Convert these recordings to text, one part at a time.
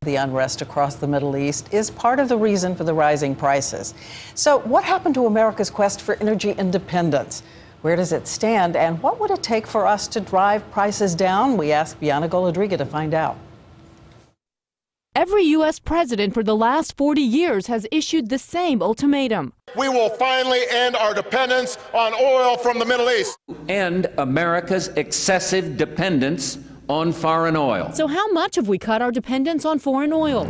The unrest across the Middle East is part of the reason for the rising prices. So what happened to America's quest for energy independence? Where does it stand, and what would it take for us to drive prices down? We asked Bianna Golodriga to find out. Every U.S. president for the last 40 years has issued the same ultimatum. We will finally end our dependence on oil from the Middle East. End America's excessive dependence on foreign oil. So how much have we cut our dependence on foreign oil?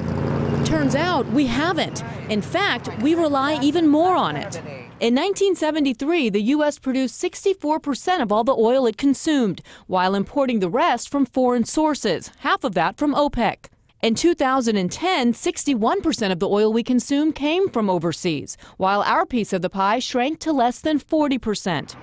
Turns out we haven't. In fact, we rely even more on it. In 1973, the U.S. produced 64% of all the oil it consumed, while importing the rest from foreign sources, half of that from OPEC. In 2010, 61% of the oil we consume came from overseas, while our piece of the pie shrank to less than 40%.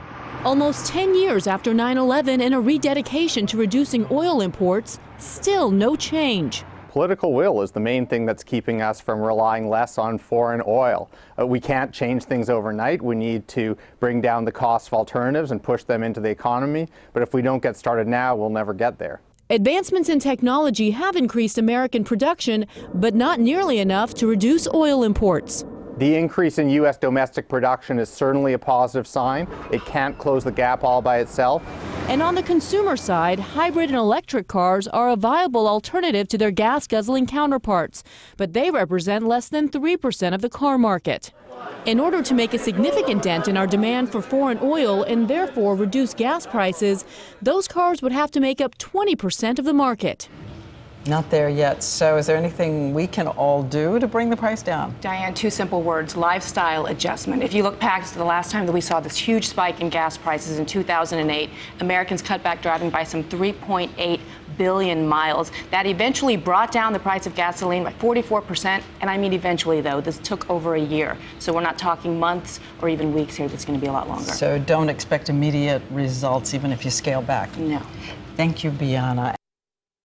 Almost 10 years after 9/11 and a rededication to reducing oil imports, still no change. Political will is the main thing that's keeping us from relying less on foreign oil. We can't change things overnight. We need to bring down the cost of alternatives and push them into the economy. But if we don't get started now, we'll never get there. Advancements in technology have increased American production, but not nearly enough to reduce oil imports. The increase in U.S. domestic production is certainly a positive sign. It can't close the gap all by itself. And on the consumer side, hybrid and electric cars are a viable alternative to their gas-guzzling counterparts, but they represent less than 3% of the car market. In order to make a significant dent in our demand for foreign oil and therefore reduce gas prices, those cars would have to make up 20% of the market. Not there yet. So is there anything we can all do to bring the price down? Diane, two simple words: lifestyle adjustment. If you look back to the last time that we saw this huge spike in gas prices in 2008, Americans cut back driving by some 3.8 billion miles. That eventually brought down the price of gasoline by 44%. And I mean eventually, though. This took over a year. So we're not talking months or even weeks here. It's going to be a lot longer. So don't expect immediate results, even if you scale back. No. Thank you, Bianna.